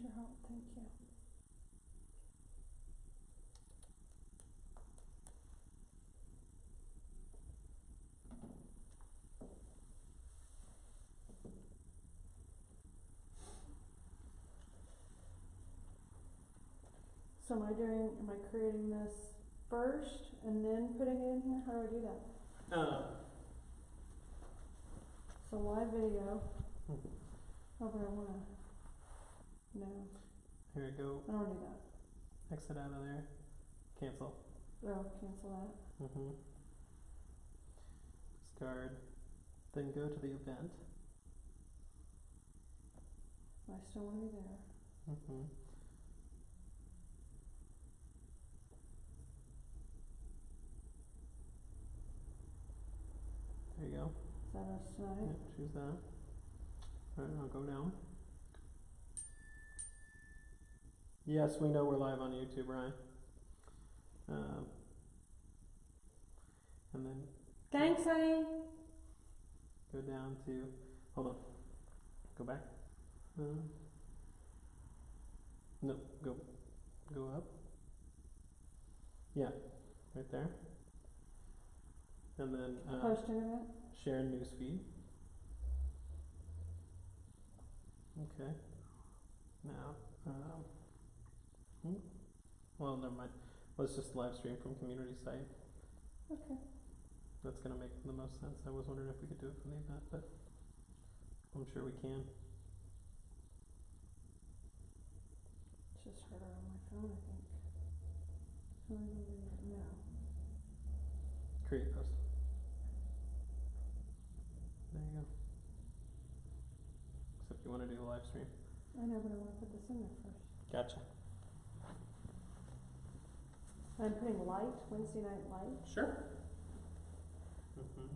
your help. Thank you. So am I creating this first and then putting it in here? How do I do that? So live video. Oh, but I wanna, no, Here we go. I don't wanna do that. Exit out of there. Cancel. Oh, cancel that. Discard. Then go to the event. I still wanna be there. There you go. Is that us tonight? Yep, choose that. Alright, I'll go down. Yes, we know we're live on YouTube, Ryan. And then Thanks, honey. go down to, hold on, go back. No, go up. Yeah, right there. And then Post internet. share newsfeed. Okay. Now, well, never mind. Let's just live stream from community site. Okay. That's gonna make the most sense. I was wondering if we could do it from the event, but I'm sure we can. It's just harder on my phone, I think. No. Create post. There you go. Except you want to do the live stream. I know, but I want to put this in there first. Gotcha. I'm putting light, Wednesday night light. Sure. Let's see here.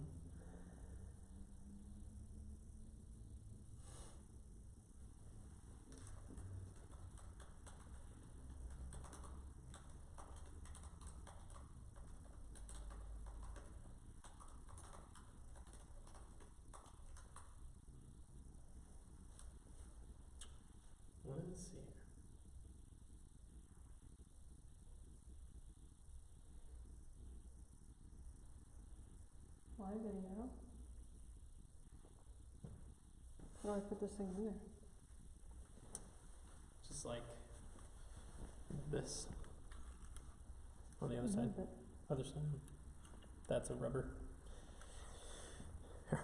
Live video. How do I put this thing in there? Just like this. On the other side. Other side. That's a rubber. Here.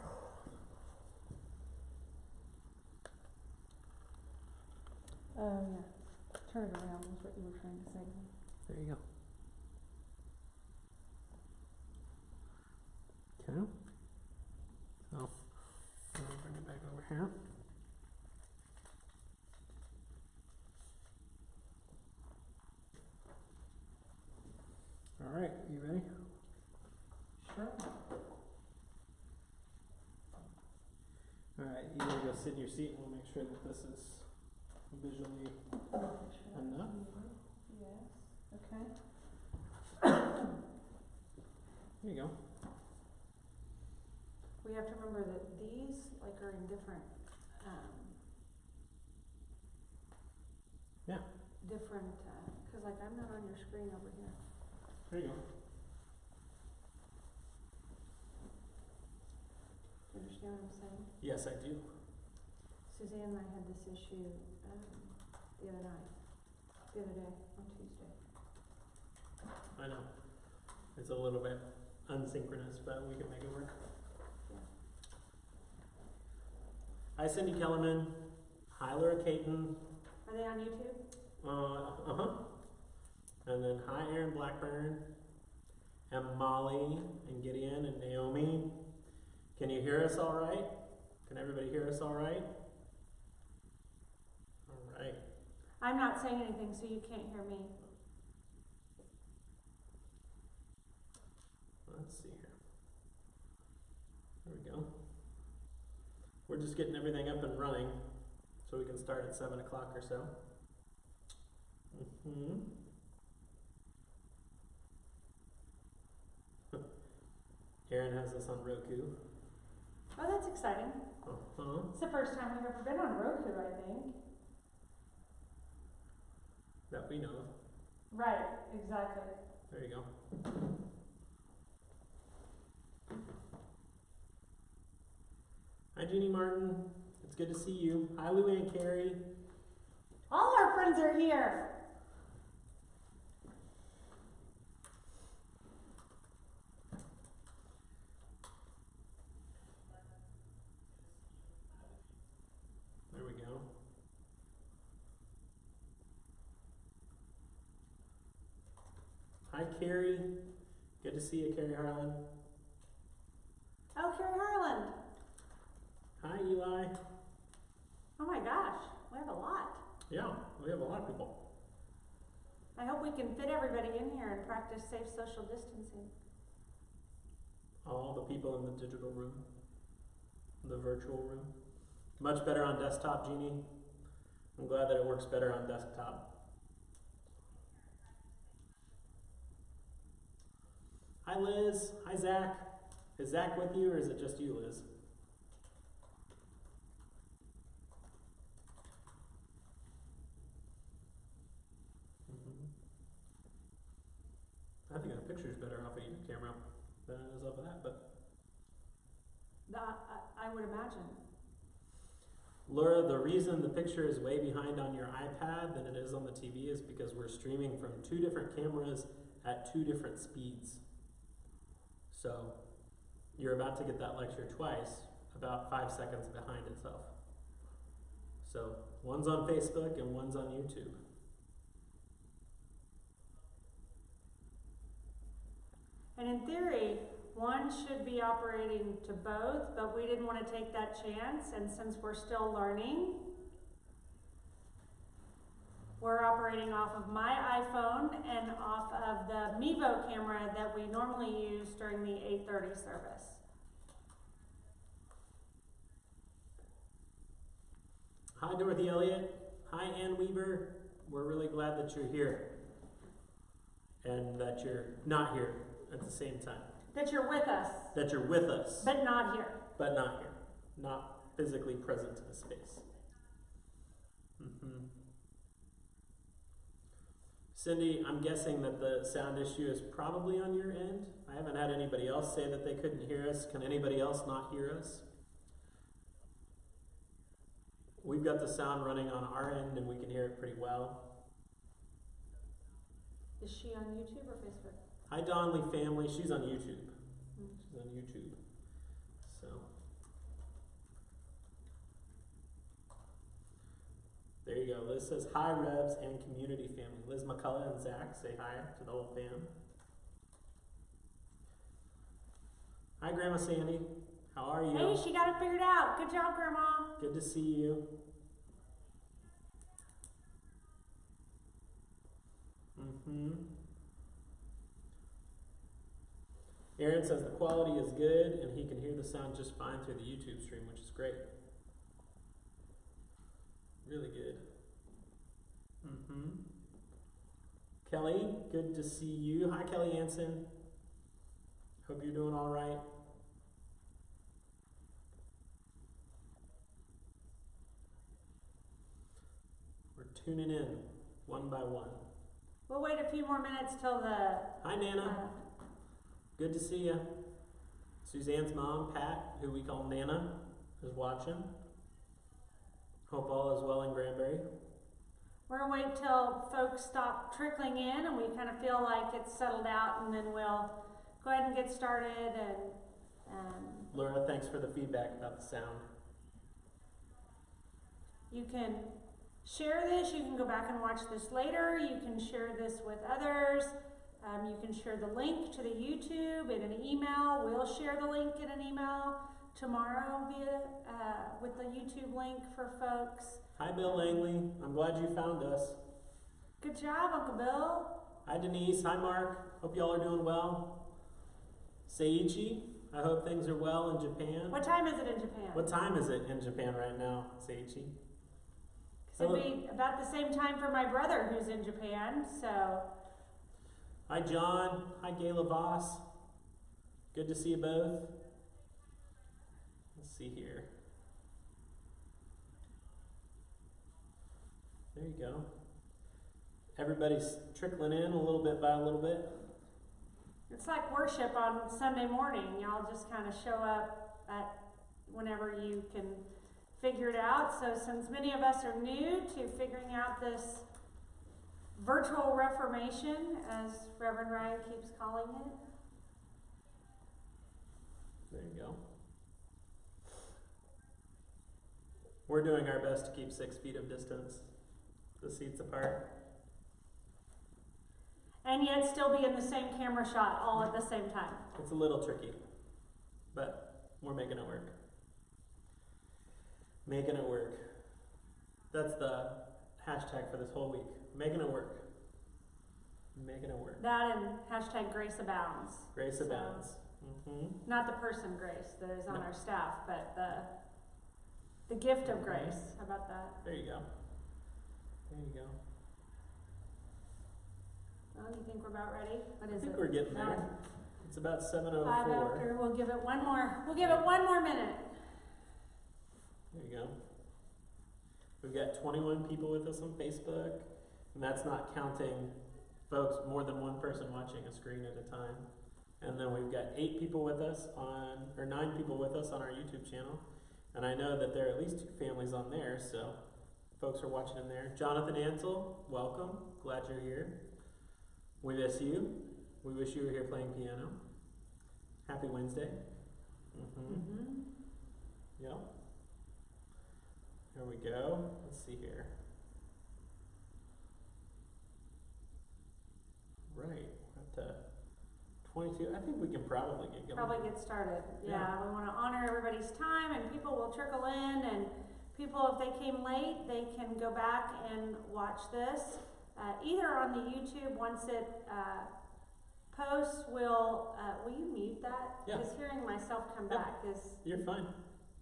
Oh, yeah. Turn it around was what you were trying to say. There you go. Okay. So, I'll bring it back over here. All right, you ready? Sure. All right, you gotta go sit in your seat and we'll make sure that this is visually enough. Yes. Okay. There you go. We have to remember that these are in different different because I'm not on your screen over here. There you go. Do you understand what I'm saying? Yes, I do. Suzanne and I had this issue the other day, on Tuesday. I know. It's a little bit unsynchronous, but we can make it work. Yeah. Hi, Cindy Kellerman. Hi, Laura Caton. Are they on YouTube? And then hi, Aaron Blackburn, and Molly, and Gideon, and Naomi. Can you hear us all right? Can everybody hear us all right? All right. I'm not saying anything, so you can't hear me. Let's see here. There we go. We're just getting everything up and running so we can start at 7 o'clock or so. Aaron has this on Roku. Oh, that's exciting. It's the first time we've ever been on Roku, I think. we know of. Right, exactly. There you go. Hi, Jeannie Martin. It's good to see you. Hi, Lou Ann Carey. All our friends are here. There we go. Hi, Carrie. Good to see you, Carrie Harlan. Oh, Carrie Harland. Hi, Eli. Oh my gosh, we have a lot. Yeah, we have a lot of people. I hope we can fit everybody in here and practice safe social distancing. All the people in the digital room, the virtual room. Much better on desktop, Jeannie. I'm glad that it works better on desktop. Hi, Liz. Hi, Zach. Is Zach with you, or is it just you, Liz? I think that picture's better off of your camera than it is off of that, but... I would imagine. Laura, the reason the picture is way behind on your iPad than it is on the TV is because we're streaming from 2 different cameras at 2 different speeds. So, you're about to get that lecture twice, about 5 seconds behind itself. So, one's on Facebook and one's on YouTube. And in theory, one should be operating to both, but we didn't want to take that chance, and since we're still learning, we're operating off of my iPhone and off of the Mevo camera that we normally use during the 8:30 service. Hi, Dorothy Elliott. Hi, Ann Weaver. We're really glad that you're here and that you're not here at the same time. That you're with us. That you're with us, But not here. but not here. Not physically present in the space. Cindy, I'm guessing that the sound issue is probably on your end. I haven't had anybody else say that they couldn't hear us. Can anybody else not hear us? We've got the sound running on our end and we can hear it pretty well. Is she on YouTube or Facebook? Hi, Donnelly family. She's on YouTube. She's on YouTube. So. There you go. Liz says, hi, Revs and community family. Liz McCullough and Zach say hi to the whole fam. Hi, Grandma Sandy. How are you? Hey, she got it figured out. Good job, Grandma. Good to see you. Aaron says the quality is good and he can hear the sound just fine through the YouTube stream, which is great. Really good. Kelly, good to see you. Hi, Kelly Anson. Hope you're doing all right. We're tuning in one by one. We'll wait a few more minutes till the... Hi, Nana. Good to see you. Suzanne's mom, Pat, who we call Nana, is watching. Hope all is well in Granbury. We're going to wait till folks stop trickling in and we kind of feel like it's settled out, and then we'll go ahead and get started. And Laura, thanks for the feedback about the sound. you can share this. You can go back and watch this later. You can share this with others. You can share the link to the YouTube in an email. We'll share the link in an email tomorrow via with the YouTube link for folks. Hi, Bill Langley. I'm glad you found us. Good job, Uncle Bill. Hi, Denise. Hi, Mark. Hope y'all are doing well. Seiichi, I hope things are well in Japan. What time is it in Japan? What time is it in Japan right now, Seiichi? It'd be about the same time for my brother who's in Japan, so. Hi, John. Hi, Gayla Voss. Good to see you both. Let's see here. There you go. everybody's trickling in a little bit by a little bit. It's like worship on Sunday morning. Y'all just kind of show up at whenever you can figure it out. So since many of us are new to figuring out this Virtual Reformation, as Reverend Ryan keeps calling it. There you go. We're doing our best to keep 6 feet of distance, the seats apart. And yet still be in the same camera shot all at the same time. It's a little tricky, but we're making it work. Making it work. That's the hashtag for this whole week. Making it work. Making it work. That and hashtag Grace Abounds. Grace So, abounds. not the person Grace that is on our staff, but the gift of grace. How about that? There you go. There you go. Well, do you think we're about ready? What I is think it? we're getting there. It's about 7:04. 5 after. We'll give it one more. We'll give it one more minute. There you go. We've got 21 people with us on Facebook, and that's not counting folks, more than one person watching a screen at a time. And then we've got 9 people with us on our YouTube channel. And I know that there are at least 2 families on there, so folks are watching in there. Jonathan Ansel, welcome. Glad you're here. We miss you. We wish you were here playing piano. Happy Wednesday. Yep. There we go. Let's see here. Right. We're up to 22. I think we can probably get going. Probably get started. Yeah, Yeah. we want to honor everybody's time, and people will trickle in, and people, if they came late, they can go back and watch this. Either on the YouTube, once it posts, will you mute that? Yeah. Because hearing myself come Yeah. back is You're fine.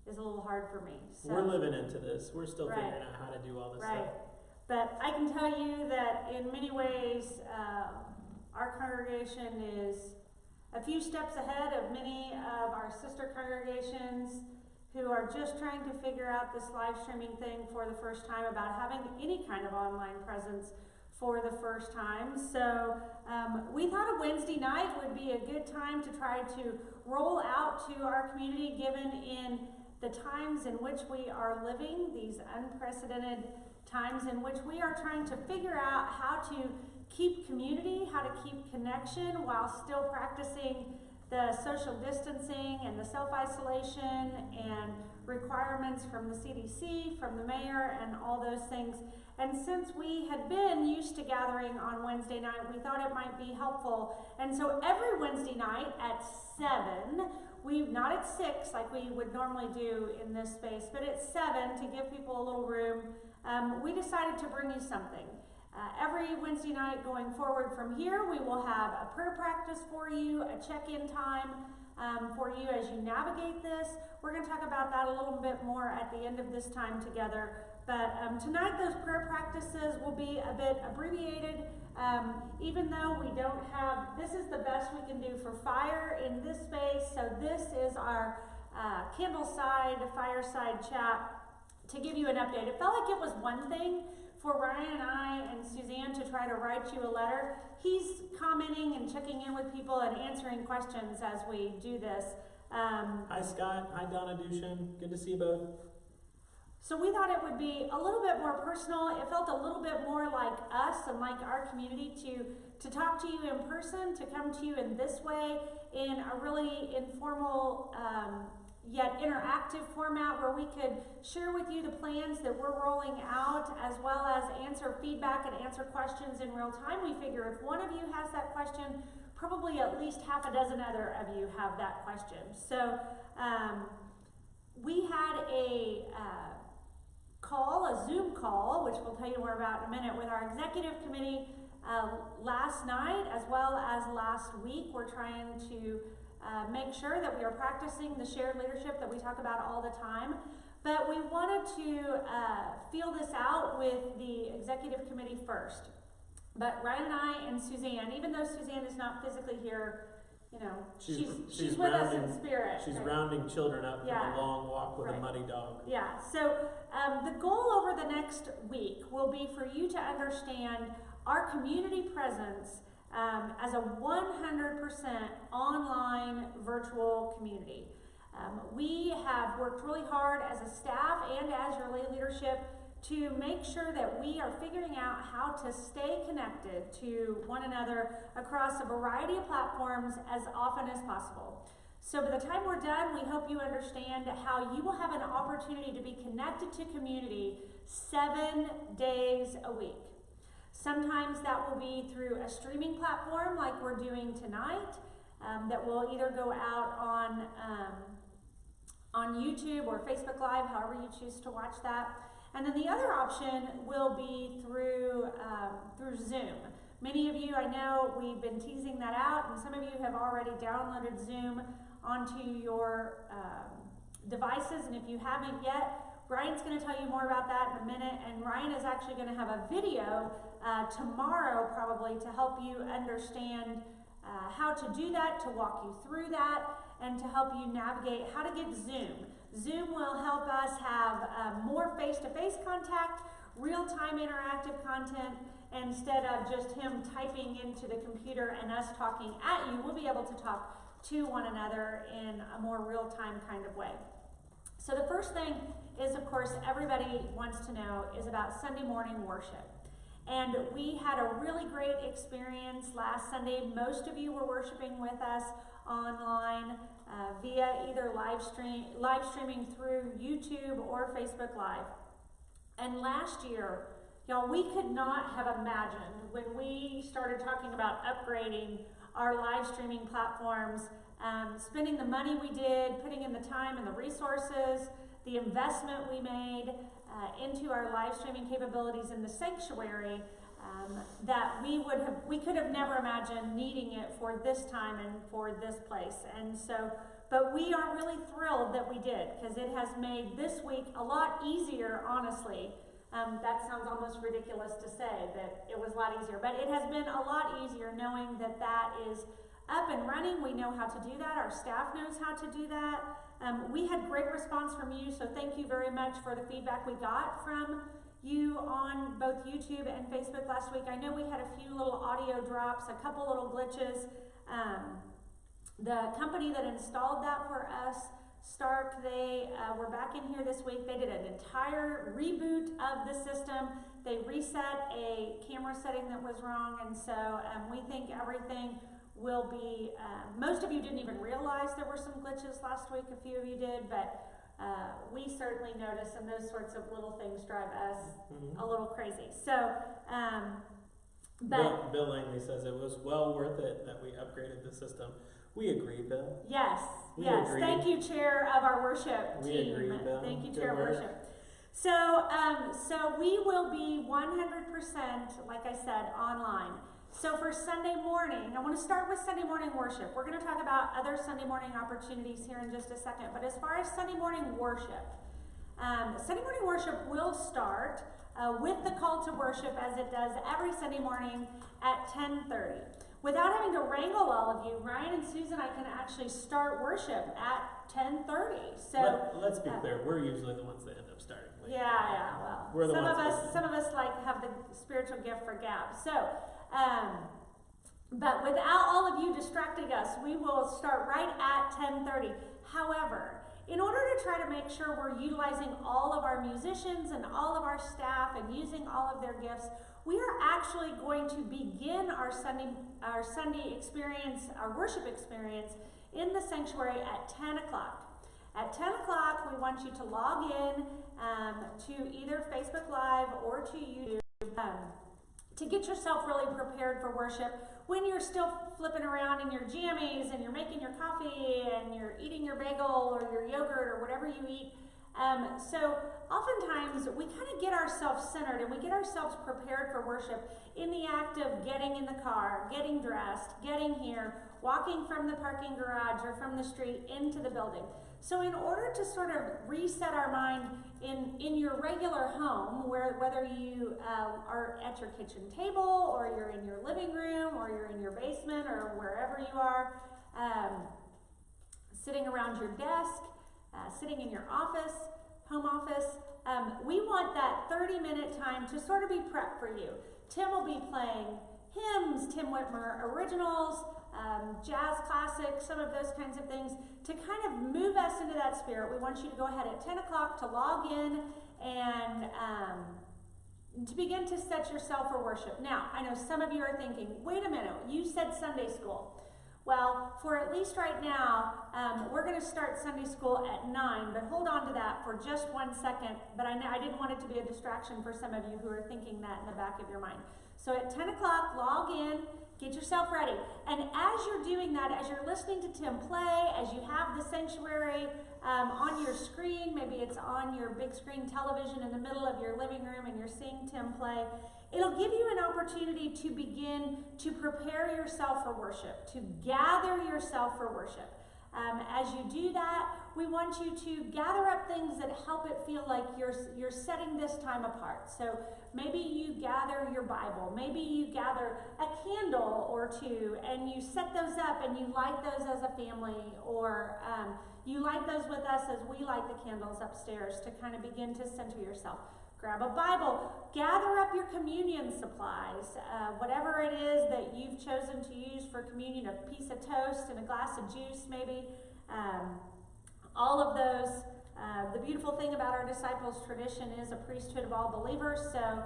a little hard for me. So. We're living into this. We're still Right. figuring out how to do all this Right. stuff. But I can tell you that in many ways, our congregation is a few steps ahead of many of our sister congregations who are just trying to figure out this live streaming thing for the first time, about having any kind of online presence for the first time. So we thought a Wednesday night would be a good time to try to roll out to our community, given in the times in which we are living, these unprecedented times in which we are trying to figure out how to keep community, how to keep connection while still practicing the social distancing and the self-isolation and requirements from the CDC, from the mayor, and all those things. And since we had been used to gathering on Wednesday night, we thought it might be helpful. And so every Wednesday night at 7, not at 6 like we would normally do in this space, but at 7 to give people a little room, we decided to bring you something. Every Wednesday night going forward from here, we will have a prayer practice for you, a check-in time for you as you navigate this. We're going to talk about that a little bit more at the end of this time together. But tonight, those prayer practices will be a bit abbreviated. Even though we don't have, this is the best we can do for fire in this space. So this is our candleside, fireside chat to give you an update. It felt like it was one thing for Ryan and I and Suzanne to try to write you a letter. He's commenting and checking in with people and answering questions as we do this. Hi Scott. Hi Donna Dushin. Good to see you both. So we thought it would be a little bit more personal. It felt a little bit more like us and like our community to talk to you in person, to come to you in this way, in a really informal yet interactive format where we could share with you the plans that we're rolling out, as well as answer feedback and answer questions in real time. We figure if one of you has that question, probably at least half a dozen other of you have that question. So we had a Zoom call, which we'll tell you more about in a minute, with our executive committee last night as well as last week. We're trying to make sure that we are practicing the shared leadership that we talk about all the time. But we wanted to feel this out with the executive committee first. But Ryan and I and Suzanne, even though Suzanne is not physically here, you know, she's with us in spirit. She's rounding children up from a long walk with a muddy dog. Yeah, so the goal over the next week will be for you to understand our community presence as a 100% online virtual community. We have worked really hard as a staff and as your lay leadership to make sure that we are figuring out how to stay connected to one another across a variety of platforms as often as possible. So by the time we're done, we hope you understand how you will have an opportunity to be connected to community 7 days a week. Sometimes that will be through a streaming platform like we're doing tonight, that will either go out on YouTube or Facebook Live, however you choose to watch that. And then the other option will be through Zoom. Many of you, I know we've been teasing that out, and some of you have already downloaded Zoom onto your devices, and if you haven't yet, Ryan's going to tell you more about that in a minute, and Ryan is actually going to have a video tomorrow probably to help you understand how to do that, to walk you through that, and to help you navigate how to get Zoom. Zoom will help us have more face-to-face contact, real-time interactive content, instead of just him typing into the computer and us talking at you. We'll be able to talk to one another in a more real-time kind of way. So the first thing is, of course, everybody wants to know is about Sunday morning worship. And we had a really great experience last Sunday. Most of you were worshiping with us online via either live streaming through YouTube or Facebook Live. And last year, y'all, we could not have imagined when we started talking about upgrading our live streaming platforms, spending the money we did, putting in the time and the resources, the investment we made into our live streaming capabilities in the sanctuary, that we could have never imagined needing it for this time and for this place. And so, but we are really thrilled that we did, because it has made this week a lot easier, honestly. That sounds almost ridiculous to say that it was a lot easier, but it has been a lot easier knowing that that is up and running. We know how to do that. Our staff knows how to do that. We had great response from you, so thank you very much for the feedback we got from you on both YouTube and Facebook last week. I know we had a few little audio drops, a couple little glitches. The company that installed that for us, Stark, they were back in here this week. They did an entire reboot of the system. They reset a camera setting that was wrong, and so we think everything will be, most of you didn't even realize there were some glitches last week, a few of you did, but we certainly noticed, and those sorts of little things drive us a little crazy. So, but Bill Langley says it was well worth it that we upgraded the system. We agree, Bill. yes, We yes. agree. Thank you, Chair of our worship We team. agree, Bill. Thank you, Good Chair of work. worship. So we will be 100%, like I said, online. So for Sunday morning, I want to start with Sunday morning worship. We're going to talk about other Sunday morning opportunities here in just a second. But as far as Sunday morning worship will start with the call to worship, as it does every Sunday morning at 10:30. Without having to wrangle all of you, Ryan and Susan, I can actually start worship at 10:30. So let's be clear, we're usually the ones that end up starting late. yeah. Well, We're the some ones of us like have the spiritual gift for gab. So, but without all of you distracting us, we will start right at 10:30. However, in order to try to make sure we're utilizing all of our musicians and all of our staff and using all of their gifts, we are actually going to begin our Sunday experience, our worship experience in the sanctuary at 10 o'clock. At 10 o'clock, we want you to log in to either Facebook Live or to YouTube to get yourself really prepared for worship when you're still flipping around in your jammies and you're making your coffee and you're eating your bagel or your yogurt or whatever you eat. So oftentimes we kind of get ourselves centered and we get ourselves prepared for worship in the act of getting in the car, getting dressed, getting here, walking from the parking garage or from the street into the building. So in order to sort of reset our mind in your regular home, whether you are at your kitchen table or you're in your living room or you're in your basement or wherever you are, sitting around your desk, sitting in your office, home office, We want that 30-minute time to sort of be prep for you. Tim will be playing hymns, Tim Whitmer originals, jazz classics, some of those kinds of things to kind of move us into that spirit. We want you to go ahead at 10 o'clock to log in and to begin to set yourself for worship. Now, I know some of you are thinking, wait a minute, you said Sunday school. Well, for at least right now, we're going to start Sunday school at 9, but hold on to that for just 1 second. But I didn't want it to be a distraction for some of you who are thinking that in the back of your mind. So at 10 o'clock, log in, get yourself ready. And as you're doing that, as you're listening to Tim play, as you have the sanctuary on your screen, maybe it's on your big screen television in the middle of your living room and you're seeing Tim play, it'll give you an opportunity to begin to prepare yourself for worship, to gather yourself for worship. As you do that, we want you to gather up things that help it feel like you're setting this time apart. So maybe you gather your Bible, maybe you gather a candle or two and you set those up and you light those as a family, or you light those with us as we light the candles upstairs to kind of begin to center yourself. Grab a Bible, gather up your communion supplies, whatever it is that you've chosen to use for communion, a piece of toast and a glass of juice maybe, all of those. The beautiful thing about our disciples' tradition is a priesthood of all believers, so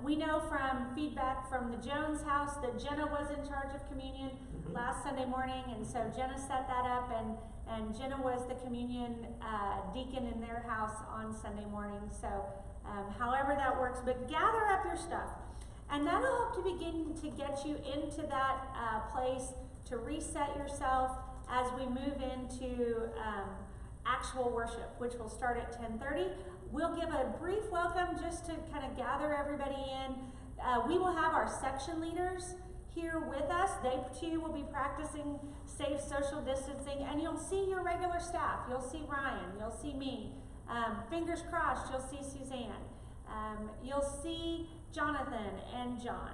we know from feedback from the Jones house that Jenna was in charge of communion last Sunday morning, and so Jenna set that up, and Jenna was the communion deacon in their house on Sunday morning, so however that works, but gather up your stuff. And that'll help to begin to get you into that place to reset yourself as we move into actual worship, which will start at 10:30. We'll give a brief welcome just to kind of gather everybody in. We will have our section leaders here with us. They too will be practicing safe social distancing, and you'll see your regular staff. You'll see Ryan, you'll see me. Fingers crossed, you'll see Suzanne. You'll see Jonathan and John.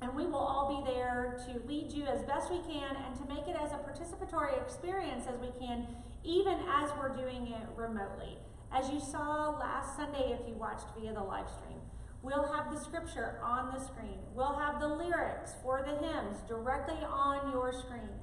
And we will all be there to lead you as best we can and to make it as a participatory experience as we can, even as we're doing it remotely. As you saw last Sunday, if you watched via the live stream, we'll have the scripture on the screen. We'll have the lyrics for the hymns directly on your screen.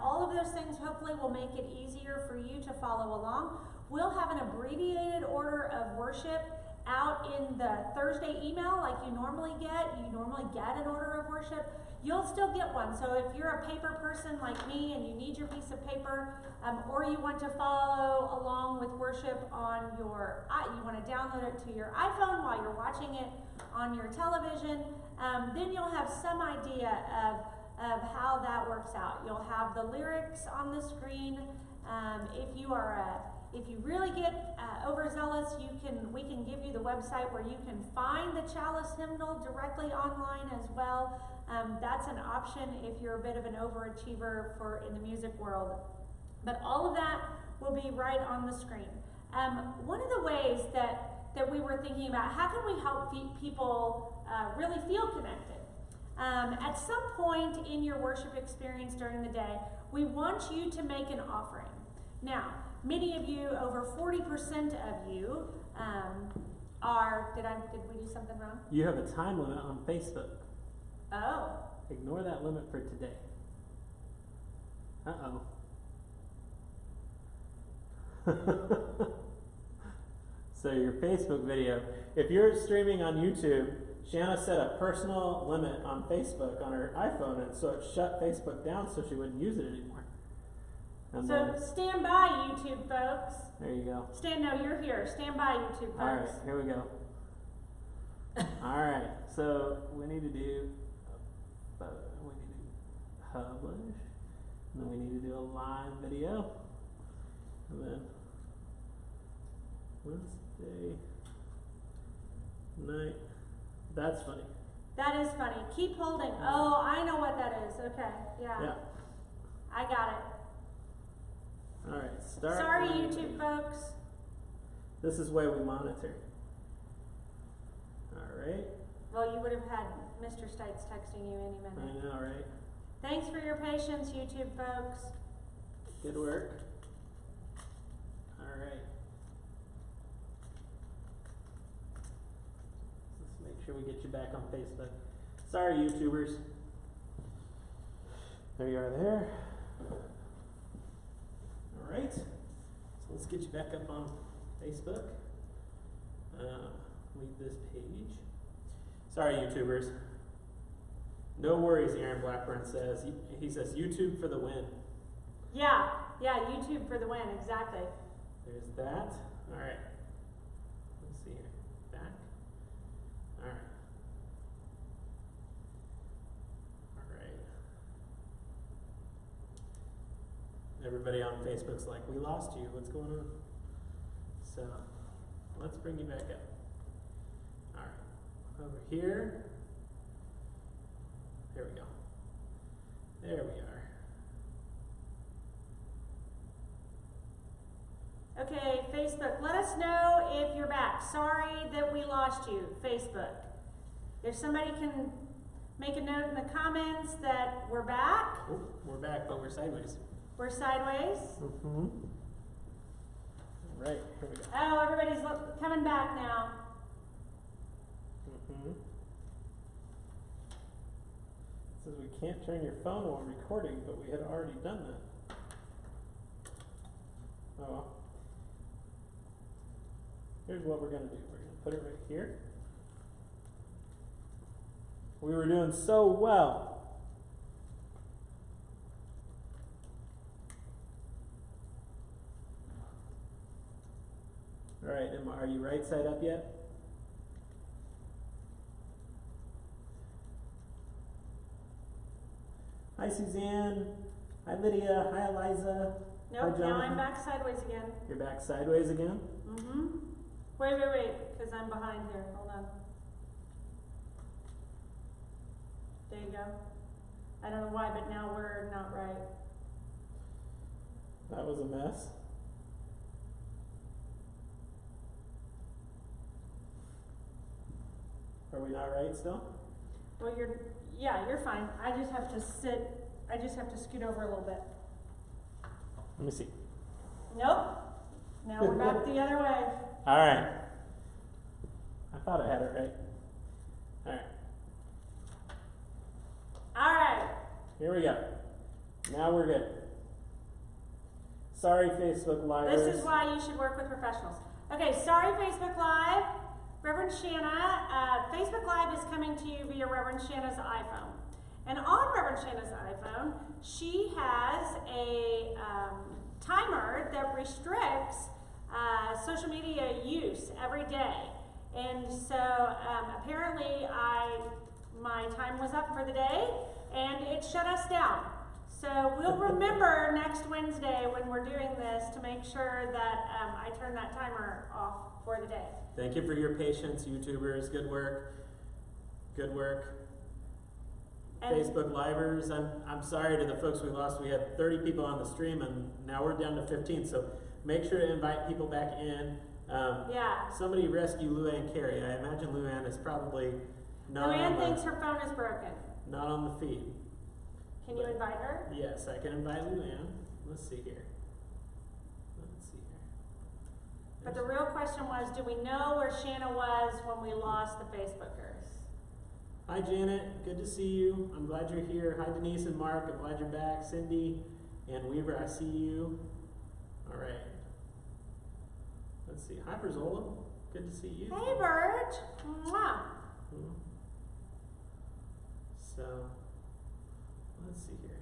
All of those things hopefully will make it easier for you to follow along. We'll have an abbreviated order of worship out in the Thursday email like you normally get. You normally get an order of worship. You'll still get one. So if you're a paper person like me and you need your piece of paper, or you want to follow along with worship on your, you want to download it to your iPhone while you're watching it on your television, then you'll have some idea of how that works out. You'll have the lyrics on the screen. If you really get overzealous, we can give you the website where you can find the Chalice hymnal directly online as well. That's an option if you're a bit of an overachiever in the music world. But all of that will be right on the screen. One of the ways that we were thinking about, how can we help people really feel connected? At some point in your worship experience during the day, we want you to make an offering. Now, many of you, over 40% of you, did we do something wrong? You have a time limit on Facebook. Oh. Ignore that limit for today. Uh-oh. So your Facebook video, if you're streaming on YouTube, Shanna set a personal limit on Facebook on her iPhone, and so it shut Facebook down so she wouldn't use it anymore. And so stand by, YouTube folks. There you go. No, you're here. Stand by, YouTube folks. All right, here we go. All right, so we need to do publish, and then we need to do a live video, and then Wednesday night. That's funny. That is funny. Keep holding. Oh, I know what that is. Okay, yeah. I got it. All right, start. Sorry, YouTube folks. This is where we monitor. All right. Well, you would have had Mr. Stites texting you any minute. I know, right? Thanks for your patience, YouTube folks. Good work. All right. sure we get you back on Facebook. Sorry, YouTubers. There you are there. All right. So let's get you back up on Facebook. Leave this page. Sorry, YouTubers. No worries, Aaron Blackburn says. He says, YouTube for the win. Yeah, YouTube for the win, exactly. There's that. All right. Let's see here. Back. All right. All right. Everybody on Facebook's like, we lost you. What's going on? So, let's bring you back up. All right. Over here. There we go. There we are. Okay, Facebook, let us know if you're back. Sorry that we lost you, Facebook. If somebody can make a note in the comments that we're back. Oh, we're back, but we're sideways. We're sideways. Mm-hmm. Right, here we go. Oh, everybody's coming back now. Mm-hmm. It says we can't turn your phone while recording, but we had already done that. Oh well. Here's what we're going to do. We're going to put it right here. We were doing so well. All right, Emma, are you right side up yet? Hi, Suzanne. Hi, Lydia. Hi, Eliza. Nope, Hi, now Jonathan. I'm back sideways again. You're back sideways again? Mm-hmm. Wait, because I'm behind here. Hold on. There you go. I don't know why, but now we're not right. That was a mess. Are we not right still? Well, you're fine. I just have to scoot over a little bit. Let me see. Nope. Now we're back the other way. All right. I thought I had it right. All right. All right. Here we go. Now we're good. Sorry, Facebook Live. This is why you should work with professionals. Okay, sorry, Facebook Live. Reverend Shanna, Facebook Live is coming to you via Reverend Shanna's iPhone. And on Reverend Shanna's iPhone, she has a timer that restricts social media use every day. And so apparently my time was up for the day and it shut us down. So we'll remember next Wednesday when we're doing this to make sure that I turn that timer off for the day. Thank you for your patience, YouTubers. Good work. Good work. And Facebook Livers, I'm sorry to the folks we lost. We had 30 people on the stream and now we're down to 15. So make sure to invite people back in. yeah. Somebody rescue Luann Carey. I imagine Luann is probably not Luann on thinks her phone is broken. not on the feed. Can you invite her? Yes, I can invite Luann. Let's see here. Let's see here. But the real question was, do we know where Shanna was when we lost the Facebookers? Hi Janet, good to see you. I'm glad you're here. Hi Denise and Mark, I'm glad you're back. Cindy and Weaver, I see you. All right. Let's see. Hi Brazola, good to see you. Hey, Bert. Mwah. Hmm. So, let's see here.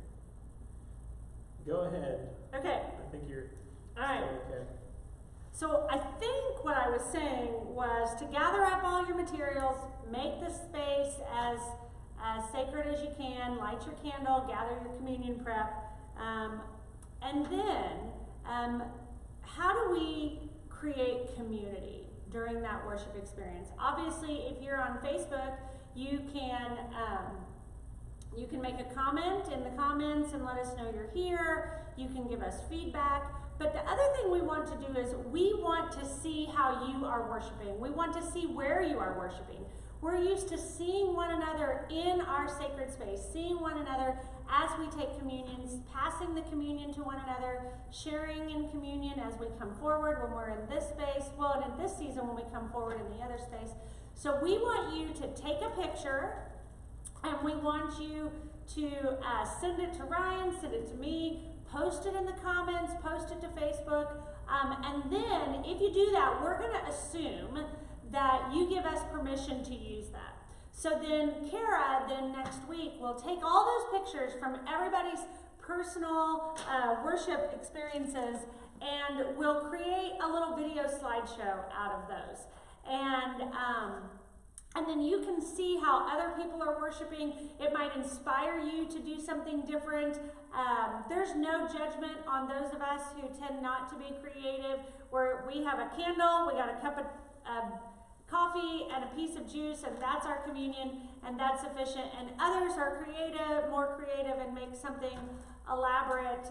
Go ahead. Okay. I think you're All right. okay. So I think what I was saying was to gather up all your materials, make the space as sacred as you can, light your candle, gather your communion prep, and then how do we create community during that worship experience? Obviously, if you're on Facebook, you can make a comment in the comments and let us know you're here. You can give us feedback. But the other thing we want to do is we want to see how you are worshiping. We want to see where you are worshiping. We're used to seeing one another in our sacred space, seeing one another as we take communions, passing the communion to one another, sharing in communion as we come forward when we're in this space, well, and in this season when we come forward in the other space. So we want you to take a picture, and we want you to send it to Ryan, send it to me, post it in the comments, post it to Facebook, and then if you do that, we're going to assume that you give us permission to use that. So then Kara, then next week, will take all those pictures from everybody's personal worship experiences, and we'll create a little video slideshow out of those. And then you can see how other people are worshiping. It might inspire you to do something different. There's no judgment on those of us who tend not to be creative, where we have a candle, we got a cup of coffee and a piece of juice, and that's our communion, and that's sufficient. And others are creative, more creative, and make something elaborate.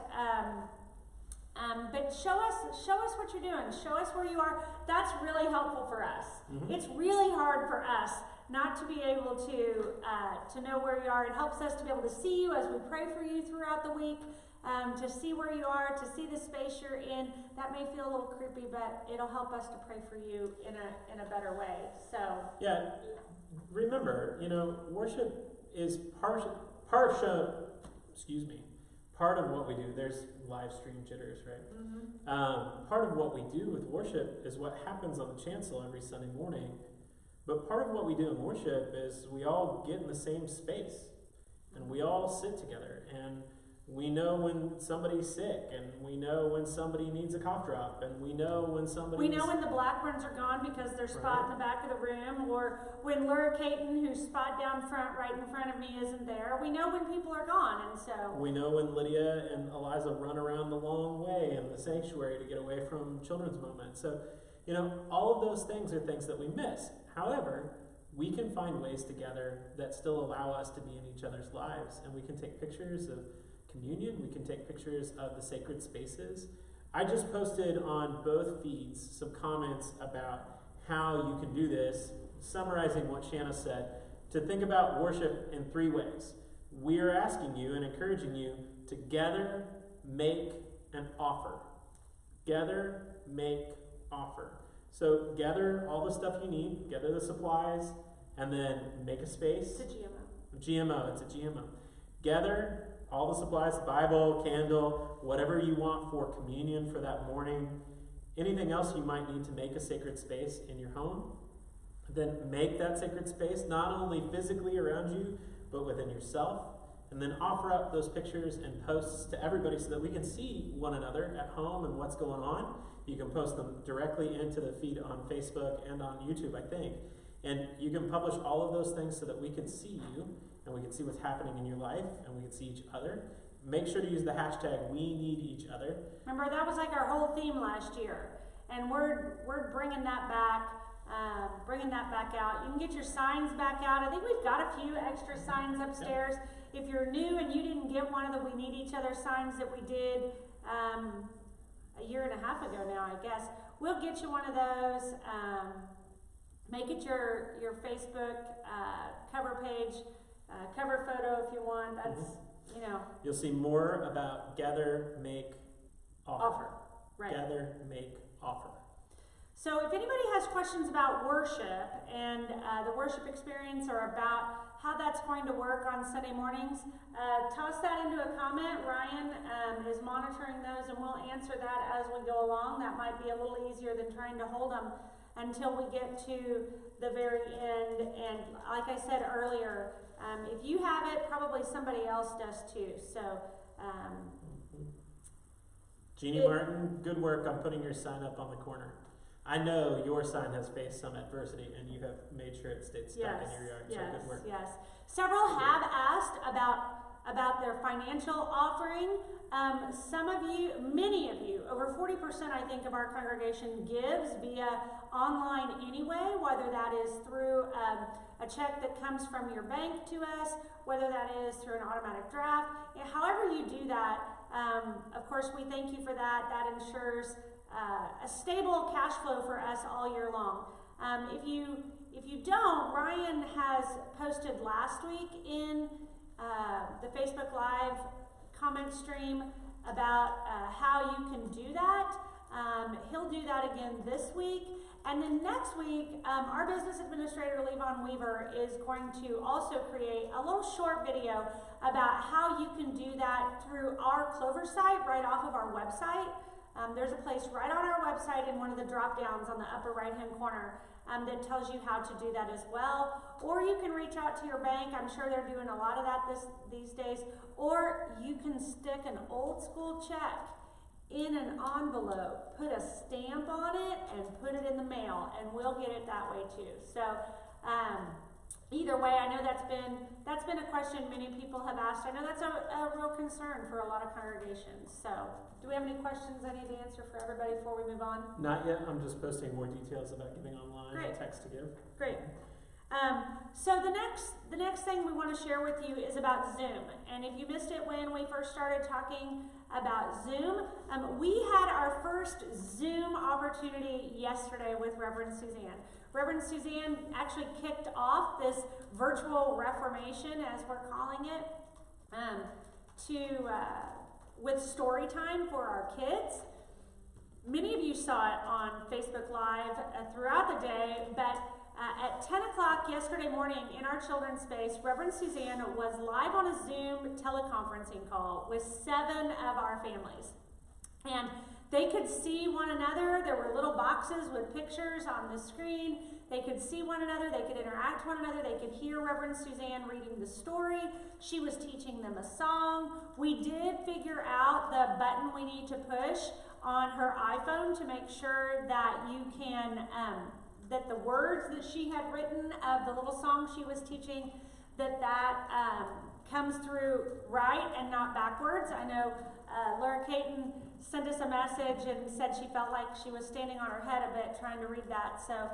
But show us what you're doing. Show us where you are. That's really helpful for us. Mm-hmm. It's really hard for us not to be able to know where you are. It helps us to be able to see you as we pray for you throughout the week, to see where you are, to see the space you're in. That may feel a little creepy, but it'll help us to pray for you in a better way. So yeah, remember, worship is part of what we do. There's live stream jitters, right? Mm-hmm. Part of what we do with worship is what happens on the chancel every Sunday morning. But part of what we do in worship is we all get in the same space, and we all sit together, and we know when somebody's sick, and we know when somebody needs a cough drop, and we know when when the Blackburns are gone because their spot in the back of the room, or when Laura Caton, whose spot down front, right in front of me, isn't there. We know when people are gone, and so we know when Lydia and Eliza run around the long way in the sanctuary to get away from children's moment. So, all of those things are things that we miss. However, we can find ways together that still allow us to be in each other's lives, and we can take pictures of communion, we can take pictures of the sacred spaces. I just posted on both feeds some comments about how you can do this, summarizing what Shanna said, to think about worship in 3 ways. We are asking you and encouraging you to gather, make, and offer. Gather, make, offer. So gather all the stuff you need, gather the supplies, and then make a space. It's a GMO, it's a GMO. Gather all the supplies, Bible, candle, whatever you want for communion for that morning. Anything else you might need to make a sacred space in your home. Then make that sacred space not only physically around you, but within yourself. And then offer up those pictures and posts to everybody so that we can see one another at home and what's going on. You can post them directly into the feed on Facebook and on YouTube, I think. And you can publish all of those things so that we can see you, and we can see what's happening in your life, and we can see each other. Make sure to use the hashtag #WeNeedEachOther. Remember, that was like our whole theme last year, and we're bringing that back, out. You can get your signs back out. I think we've got a few extra signs upstairs. Yeah. If you're new and you didn't get one of the We Need Each Other signs that we did a year and a half ago now, I guess, we'll get you one of those. Make it your Facebook cover page. Cover photo if you want. That's, You'll see more about gather, make, offer. Right. Gather, make, offer. So if anybody has questions about worship and the worship experience, or about how that's going to work on Sunday mornings, toss that into a comment. Ryan is monitoring those, and we'll answer that as we go along. That might be a little easier than trying to hold them until we get to the very end. And like I said earlier, if you have it, probably somebody else does too. So, Jeannie Martin, good work on putting your sign up on the corner. I know your sign has faced some adversity, and you have made sure it stayed stuck in your yard. So good work. Yes. Several have asked about their financial offering. Some of you, many of you, over 40% I think of our congregation gives via online anyway, whether that is through a check that comes from your bank to us, whether that is through an automatic draft. However you do that, of course we thank you for that. That ensures a stable cash flow for us all year long. If you don't, Ryan has posted last week in the Facebook Live comment stream about how you can do that. He'll do that again this week. And then next week, our business administrator, Levon Weaver, is going to also create a little short video about how you can do that through our Clover site right off of our website. There's a place right on our website in one of the drop downs on the upper right hand corner that tells you how to do that as well. Or you can reach out to your bank. I'm sure they're doing a lot of that these days. Or you can stick an old school check in an envelope, put a stamp on it, and put it in the mail, and we'll get it that way too. So either way, I know that's been a question many people have asked. I know that's a real concern for a lot of congregations. So do we have any questions I need to answer for everybody before we move on? Not yet. I'm just posting more details about giving online. Great. Text to give. Great. So the next thing we want to share with you is about Zoom. And if you missed it when we first started talking about Zoom, we had our first Zoom opportunity yesterday with Reverend Suzanne. Reverend Suzanne actually kicked off this Virtual Reformation, as we're calling it, with story time for our kids. Many of you saw it on Facebook Live throughout the day, but at 10 o'clock yesterday morning in our children's space, Reverend Suzanne was live on a Zoom teleconferencing call with 7 of our families. And they could see one another. There were little boxes with pictures on the screen. They could see one another. They could interact with one another. They could hear Reverend Suzanne reading the story. She was teaching them a song. We did figure out the button we need to push on her iPhone to make sure that you can that the words that she had written of the little song she was teaching, that comes through right and not backwards. I know Laura Caton sent us a message and said she felt like she was standing on her head a bit trying to read that. So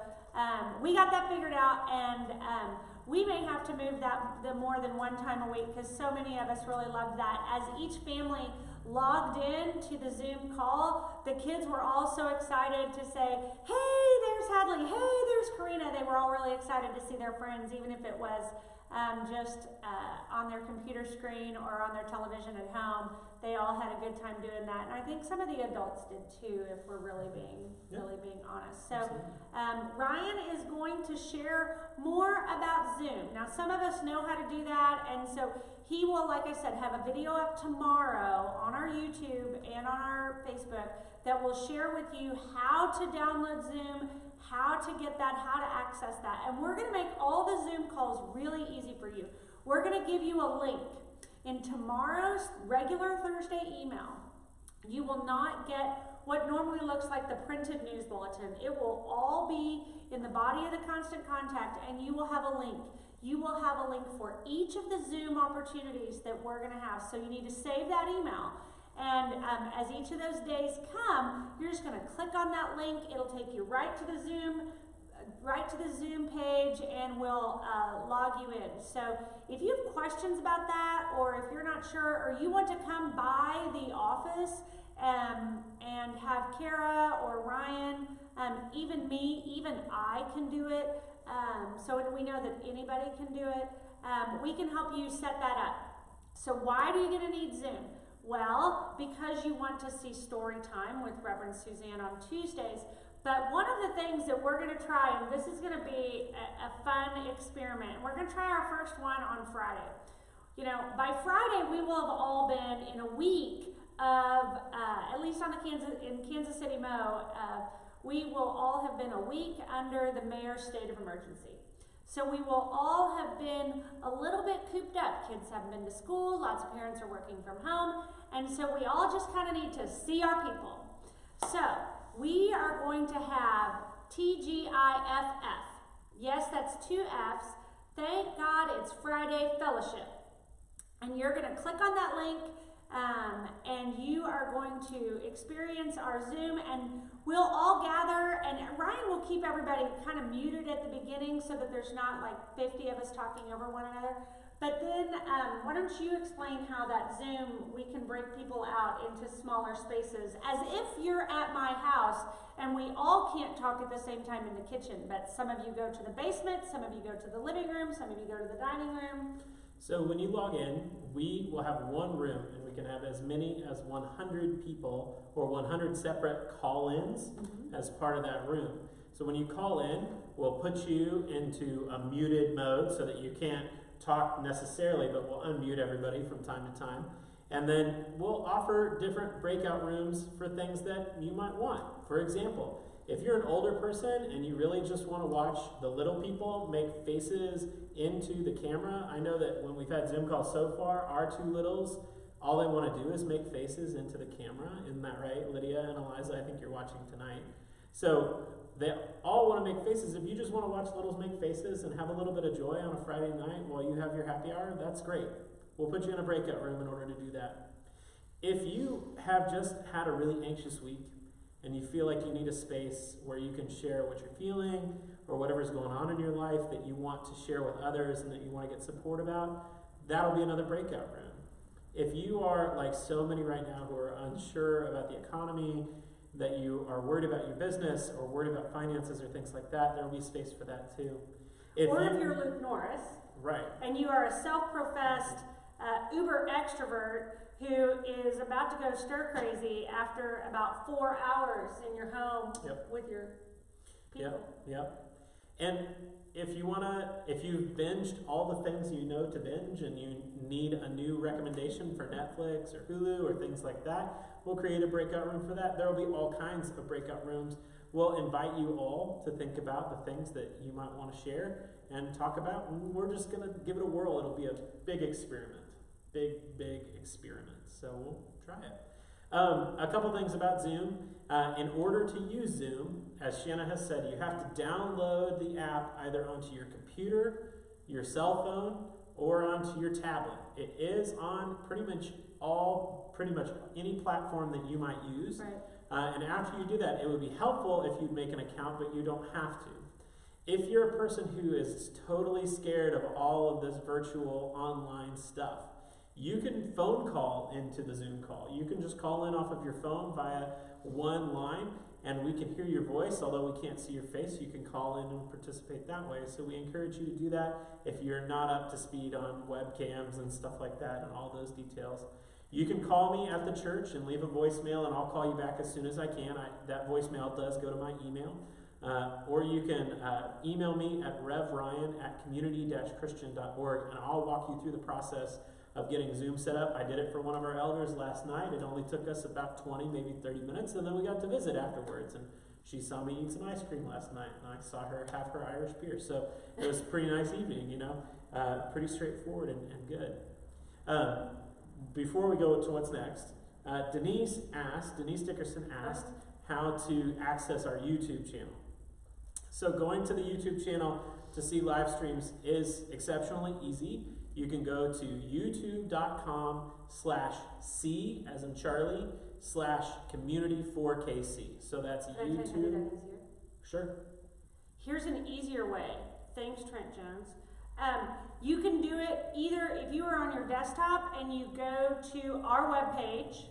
we got that figured out, and we may have to move that more than one time a week because so many of us really loved that. As each family logged in to the Zoom call, the kids were all so excited to say, hey, there's Hadley, hey, there's Karina. They were all really excited to see their friends, even if it was just on their computer screen or on their television at home. They all had a good time doing that, and I think some of the adults did too, if we're really being honest. So Ryan is going to share more about Zoom. Now, some of us know how to do that, and so he will, like I said, have a video up tomorrow on our YouTube and on our Facebook that will share with you how to download Zoom, how to get that, how to access that. And we're going to make all the Zoom calls really easy for you. We're going to give you a link in tomorrow's regular Thursday email. You will not get what normally looks like the printed news bulletin. It will all be in the body of the Constant Contact, and you will have a link. You will have a link for each of the Zoom opportunities that we're going to have. So you need to save that email. And as each of those days come, you're just going to click on that link. It'll take you right to the Zoom page, and we'll log you in. So if you have questions about that, or if you're not sure, or you want to come by the office and have Kara or Ryan, even me, even I can do it. So we know that anybody can do it. We can help you set that up. So why do you going to need Zoom? Well, because you want to see story time with Reverend Suzanne on Tuesdays. But one of the things that we're going to try, and this is going to be a fun experiment, we're going to try our first one on Friday. You know, by Friday, we will have all been in a week of, at least on the Kansas City Mo, we will all have been a week under the mayor's state of emergency. So we will all have been a little bit cooped up. Kids haven't been to school, lots of parents are working from home, and so we all just kind of need to see our people. So we are going to have TGIFF. Yes, that's 2 F's. Thank God it's Friday Fellowship. And you're going to click on that link, and you are going to experience our Zoom, and we'll all gather, and Ryan will keep everybody kind of muted at the beginning so that there's not like 50 of us talking over one another. But then why don't you explain how that Zoom, we can break people out into smaller spaces, as if you're at my house and we all can't talk at the same time in the kitchen, but some of you go to the basement, some of you go to the living room, some of you go to the dining room. So when you log in, we will have one room, and we can have as many as 100 people or 100 separate call-ins as part of that room. So when you call in, we'll put you into a muted mode so that you can't talk necessarily, but we'll unmute everybody from time to time. And then we'll offer different breakout rooms for things that you might want. For example, if you're an older person and you really just want to watch the little people make faces into the camera, I know that when we've had Zoom calls so far, our two littles, all they want to do is make faces into the camera. Isn't that right, Lydia and Eliza? I think you're watching tonight. So they all want to make faces. If you just want to watch littles make faces and have a little bit of joy on a Friday night while you have your happy hour, that's great. We'll put you in a breakout room in order to do that. If you have just had a really anxious week and you feel like you need a space where you can share what you're feeling or whatever's going on in your life that you want to share with others and that you want to get support about, that'll be another breakout room. If you are like so many right now who are unsure about the economy, that you are worried about your business or worried about finances or things like that, there will be space for that too. If you're Luke Norris, right, and you are a self-professed uber extrovert who is about to go stir crazy after about 4 hours in your home with your people. Yep. And if you've binged all the things you know to binge and you need a new recommendation for Netflix or Hulu or things like that, we'll create a breakout room for that. There will be all kinds of breakout rooms. We'll invite you all to think about the things that you might want to share and talk about, and we're just going to give it a whirl. It'll be a big experiment. Big experiment. So we'll try it. A couple things about Zoom. In order to use Zoom, as Shanna has said, you have to download the app either onto your computer, your cell phone, or onto your tablet. It is on pretty much any platform that you might use. Right. And after you do that, it would be helpful if you make an account, but you don't have to. If you're a person who is totally scared of all of this virtual online stuff, you can phone call into the Zoom call. You can just call in off of your phone via one line, and we can hear your voice, although we can't see your face. You can call in and participate that way. So we encourage you to do that if you're not up to speed on webcams and stuff like that and all those details. You can call me at the church and leave a voicemail, and I'll call you back as soon as I can. That voicemail does go to my email. Or you can email me at revryan@community-christian.org, and I'll walk you through the process of getting Zoom set up. I did it for one of our elders last night. It only took us about 20, maybe 30 minutes, and then we got to visit afterwards. And she saw me eat some ice cream last night, and I saw her have her Irish beer. So it was a pretty nice evening, pretty straightforward and good. Before we go to what's next, Denise Dickerson asked how to access our YouTube channel. So going to the YouTube channel to see live streams is exceptionally easy. You can go to youtube.com/C as in Charlie /community4KC. So that's Can I tell you how to do YouTube. that easier? Sure. Here's an easier way. Thanks, Trent Jones. You can do it either if you are on your desktop and you go to our webpage.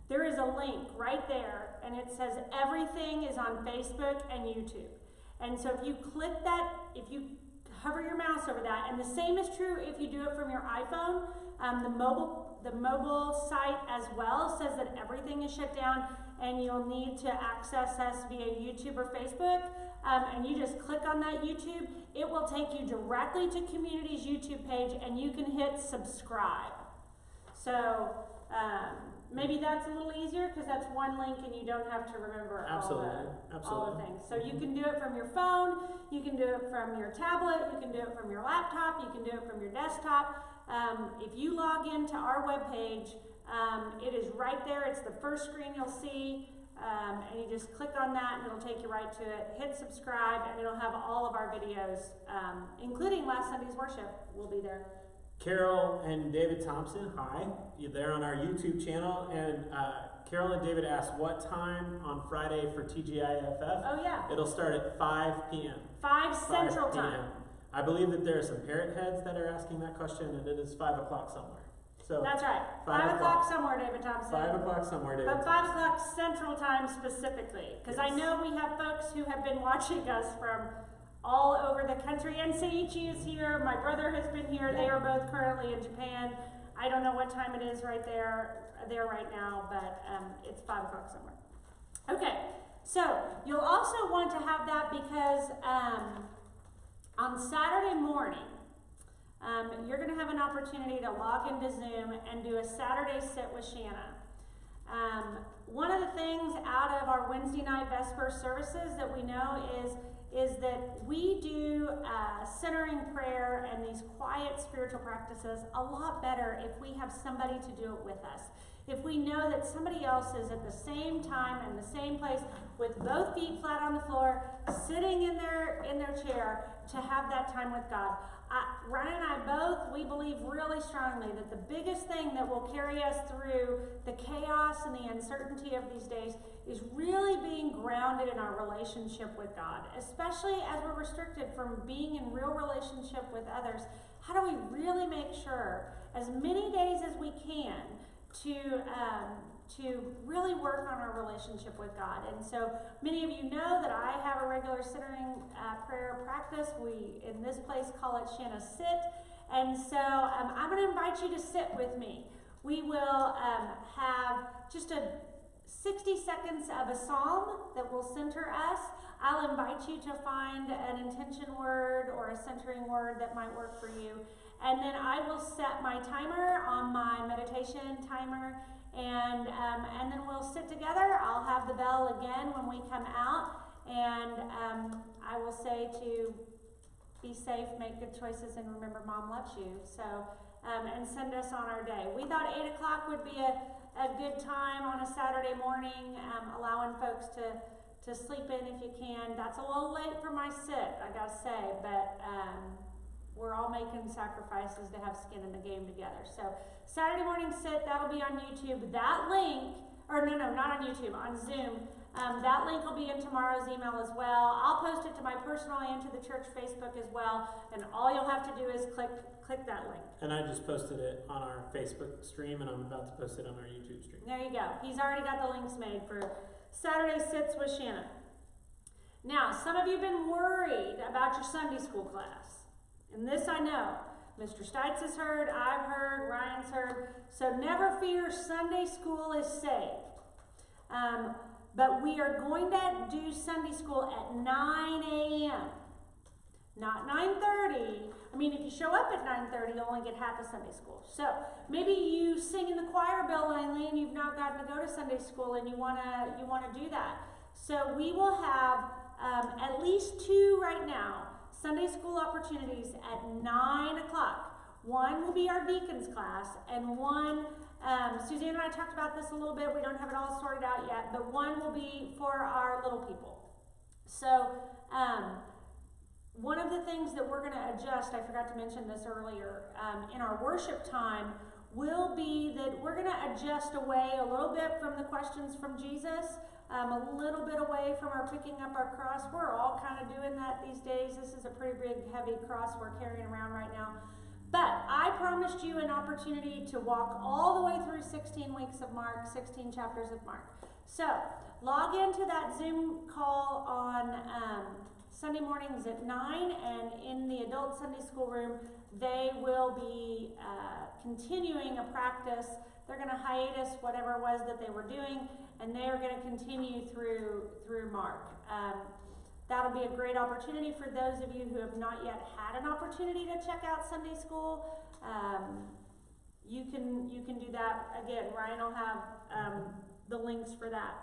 There is a link right there, and it says everything is on Facebook and YouTube. And so if you click that, if you hover your mouse over that, and the same is true if you do it from your iPhone. The mobile site as well says that everything is shut down, and you'll need to access us via YouTube or Facebook. And you just click on that YouTube. It will take you directly to Community's YouTube page, and you can hit subscribe. So maybe that's a little easier because that's one link and you don't have to remember all the things. So you can do it from your phone, you can do it from your tablet, you can do it from your laptop, you can do it from your desktop. If you log into our webpage, it is right there. It's the first screen you'll see. And you just click on that and it'll take you right to it. Hit subscribe and it'll have all of our videos, including last Sunday's worship will be there. Carol and David Thompson, hi. You're there on our YouTube channel. And Carol and David asked what time on Friday for TGIFF. Oh, yeah. It'll start at 5 p.m. 5 Central Time. I believe that there are some parrot heads that are asking that question, and it is 5 o'clock somewhere. So that's right. 5 o'clock somewhere, David Thompson. 5 o'clock somewhere, David But 5 o'clock Central Time specifically. Because I know we have folks who have been watching us from all over the country. And Seiichi is here. My brother has been here. They are both currently in Japan. I don't know what time it is right there right now, but it's 5 o'clock somewhere. Okay, So you'll also want to have that because on Saturday morning, you're going to have an opportunity to log into Zoom and do a Saturday sit with Shanna. One of the things out of our Wednesday night Vesper services that we know is that we do centering prayer and these quiet spiritual practices a lot better if we have somebody to do it with us. If we know that somebody else is at the same time in the same place with both feet flat on the floor, sitting in their chair to have that time with God. Ryan and I both, we believe really strongly that the biggest thing that will carry us through the chaos and the uncertainty of these days is really being grounded in our relationship with God, especially as we're restricted from being in real relationship with others. How do we really make sure, as many days as we can, to really work on our relationship with God? And so many of you know that I have a regular centering prayer practice. We, in this place, call it Shanna Sit. And so I'm going to invite you to sit with me. We will have just 60 seconds of a psalm that will center us. I'll invite you to find an intention word or a centering word that might work for you. And then I will set my timer on my meditation timer, and then we'll sit together. I'll have the bell again when we come out, and I will say to be safe, make good choices, and remember Mom loves you. So, and send us on our day. We thought 8 o'clock would be a good time on a Saturday morning, allowing folks to sleep in if you can. That's a little late for my sit, I gotta say, but we're all making sacrifices to have skin in the game together. So Saturday morning sit, that'll be on YouTube. That link, or no, not on YouTube, on Zoom. That link will be in tomorrow's email as well. I'll post it to my personal and to the church Facebook as well. And all you'll have to do is click that link. And I just posted it on our Facebook stream, and I'm about to post it on our YouTube stream. There you go. He's already got the links made for Saturday Sits with Shanna. Now, some of you have been worried about your Sunday school class. And this I know. Mr. Stites has heard, I've heard, Ryan's heard. So never fear, Sunday school is saved. But we are going to do Sunday school at 9 a.m. Not 9:30. I mean, if you show up at 9:30, you'll only get half of Sunday school. So maybe you sing in the choir, Bill Langley, and you've not gotten to go to Sunday school, and you wanna do that. So we will have at least 2 right now Sunday school opportunities at 9 o'clock. One will be our deacons class, and one, Suzanne and I talked about this a little bit. We don't have it all sorted out yet, but one will be for our little people. So one of the things that we're going to adjust, I forgot to mention this earlier, in our worship time will be that we're going to adjust away a little bit from the questions from Jesus, a little bit away from our picking up our cross. We're all kind of doing that these days. This is a pretty big, heavy cross we're carrying around right now. But I promised you an opportunity to walk all the way through 16 weeks of Mark, 16 chapters of Mark. So log into that Zoom call on Sunday mornings at 9, and in the adult Sunday school room, they will be continuing a practice. They're going to hiatus whatever it was that they were doing, and they are going to continue through Mark. That'll be a great opportunity for those of you who have not yet had an opportunity to check out Sunday school. You can do that. Again, Ryan will have the links for that.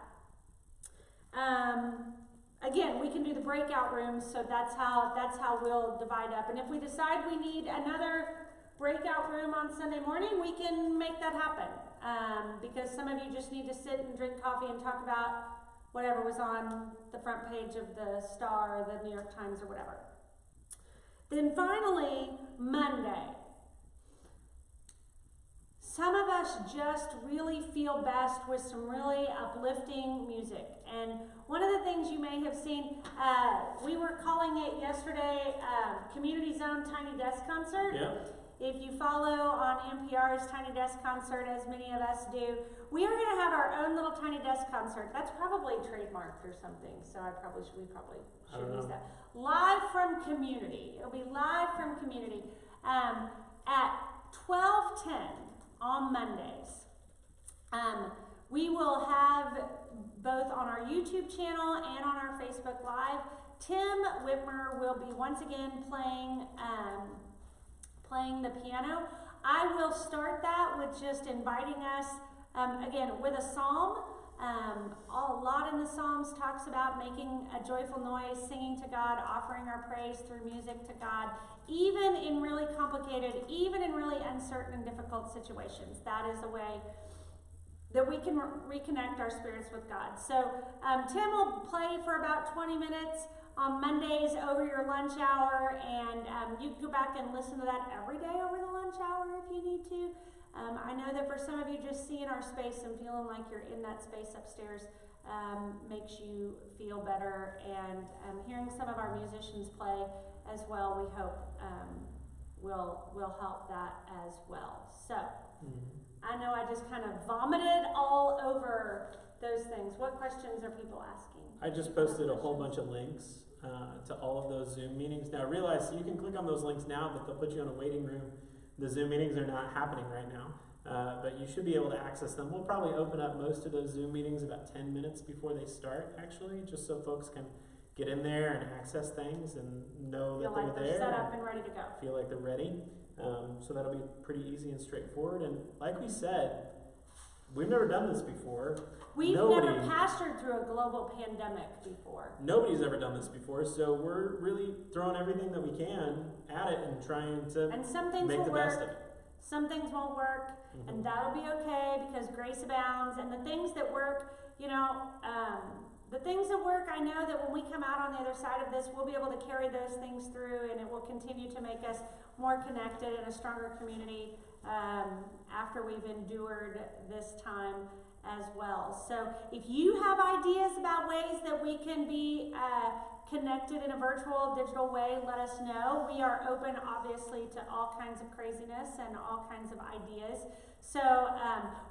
Again, we can do the breakout rooms, so that's how we'll divide up. And if we decide we need another breakout room on Sunday morning, we can make that happen. Because some of you just need to sit and drink coffee and talk about whatever was on the front page of the Star or the New York Times or whatever. Then finally, Monday. Some of us just really feel best with some really uplifting music. And one of the things you may have seen, we were calling it yesterday Community Zone Tiny Desk Concert. Yeah. If you follow on NPR's Tiny Desk Concert, as many of us do, we are going to have our own little Tiny Desk Concert. That's probably trademarked or something, so we probably should use that. Live from Community. It'll be live from Community at 12:10 on Mondays. We will have both on our YouTube channel and on our Facebook Live. Tim Whitmer will be once again playing the piano. I will start that with just inviting us, again, with a psalm. A lot in the Psalms talks about making a joyful noise, singing to God, offering our praise through music to God, even in really complicated, even in really uncertain and difficult situations. That is a way that we can reconnect our spirits with God. So Tim will play for about 20 minutes on Mondays over your lunch hour, and you can go back and listen to that every day over the lunch hour if you need to. I know that for some of you, just seeing our space and feeling like you're in that space upstairs makes you feel better, and hearing some of our musicians play as well, we hope will help that as well. So I know I just kind of vomited all over those things. What questions are people asking? I just posted a whole bunch of links to all of those Zoom meetings. Now realize you can click on those links now, but they'll put you in a waiting room. The Zoom meetings are not happening right now, but you should be able to access them. We'll probably open up most of those Zoom meetings about 10 minutes before they start, actually, just so folks can get in there and access things and know that Feel like they're they're there. set up and ready to go. Feel like they're ready. So that'll be pretty easy and straightforward. And like we said, we've never done this before. We've never pastored through a global pandemic before. Nobody's ever done this before, so we're really throwing everything that we can at it and trying to And some things make will the work, best of it. some things won't work, and that'll be okay because grace abounds. And the things that work, the things that work, I know that when we come out on the other side of this, we'll be able to carry those things through, and it will continue to make us more connected and a stronger community after we've endured this time as well. So if you have ideas about ways that we can be connected in a virtual, digital way, let us know. We are open, obviously, to all kinds of craziness and all kinds of ideas. So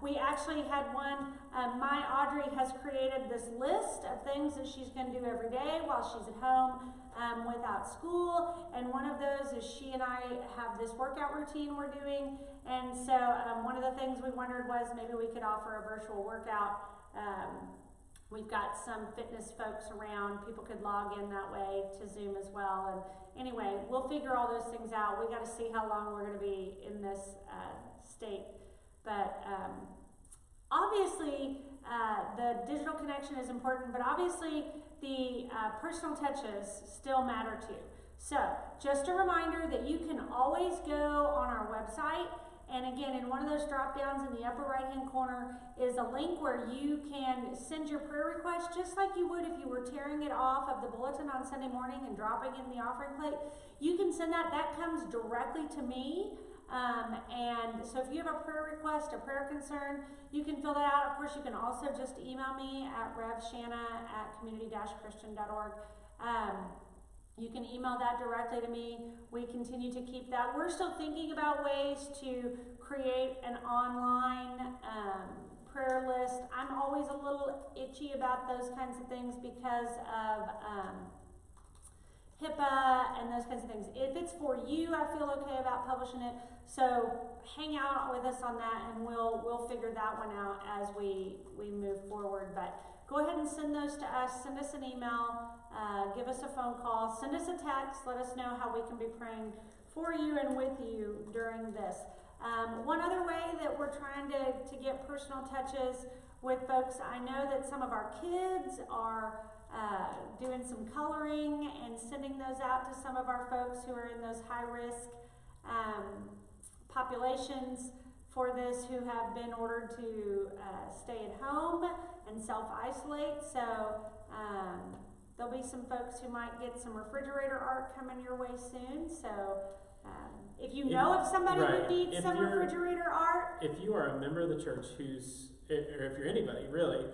we actually had one, my Audrey has created this list of things that she's going to do every day while she's at home without school, and one of those is she and I have this workout routine we're doing, and so one of the things we wondered was maybe we could offer a virtual workout. We've got some fitness folks around, people could log in that way to Zoom as well, and anyway, we'll figure all those things out. We got to see how long we're going to be in this state. But obviously, the digital connection is important, but obviously the personal touches still matter too. So just a reminder that you can always go on our website, and again, in one of those drop downs in the upper right hand corner is a link where you can send your prayer request just like you would if you were tearing it off of the bulletin on Sunday morning and dropping it in the offering plate. You can send that. That comes directly to me. And so if you have a prayer request, a prayer concern, you can fill that out. Of course, you can also just email me at revshanna@community-christian.org. You can email that directly to me. We continue to keep that. We're still thinking about ways to create an online prayer list. I'm always a little itchy about those kinds of things because of HIPAA and those kinds of things. If it's for you, I feel okay about publishing it. So hang out with us on that, and we'll figure that one out as we move forward. But go ahead and send those to us. Send us an email. Give us a phone call. Send us a text. Let us know how we can be praying for you and with you during this. One other way that we're trying to get personal touches with folks, I know that some of our kids are doing some coloring and sending those out to some of our folks who are in those high-risk populations for this, who have been ordered to stay at home and self-isolate. So there'll be some folks who might get some refrigerator art coming your way soon. So if you know of somebody who needs some refrigerator art. If you are a member of the church or if you're anybody really,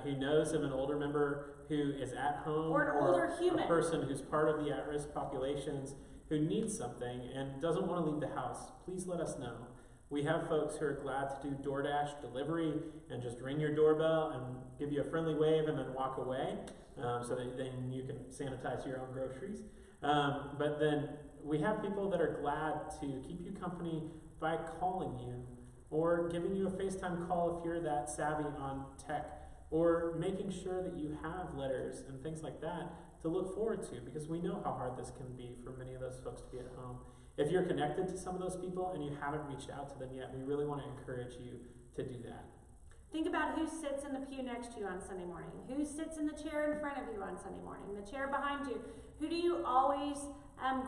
who knows of an older member who is at home, or an older human, a person who's part of the at-risk populations who needs something and doesn't want to leave the house, please let us know. We have folks who are glad to do DoorDash delivery and just ring your doorbell and give you a friendly wave and then walk away, so that then you can sanitize your own groceries. But then we have people that are glad to keep you company by calling you or giving you a FaceTime call if you're that savvy on tech. or making sure that you have letters and things like that to look forward to, because we know how hard this can be for many of those folks to be at home. If you're connected to some of those people and you haven't reached out to them yet, we really want to encourage you to do that. Think about who sits in the pew next to you on Sunday morning. Who sits in the chair in front of you on Sunday morning? The chair behind you. Who do you always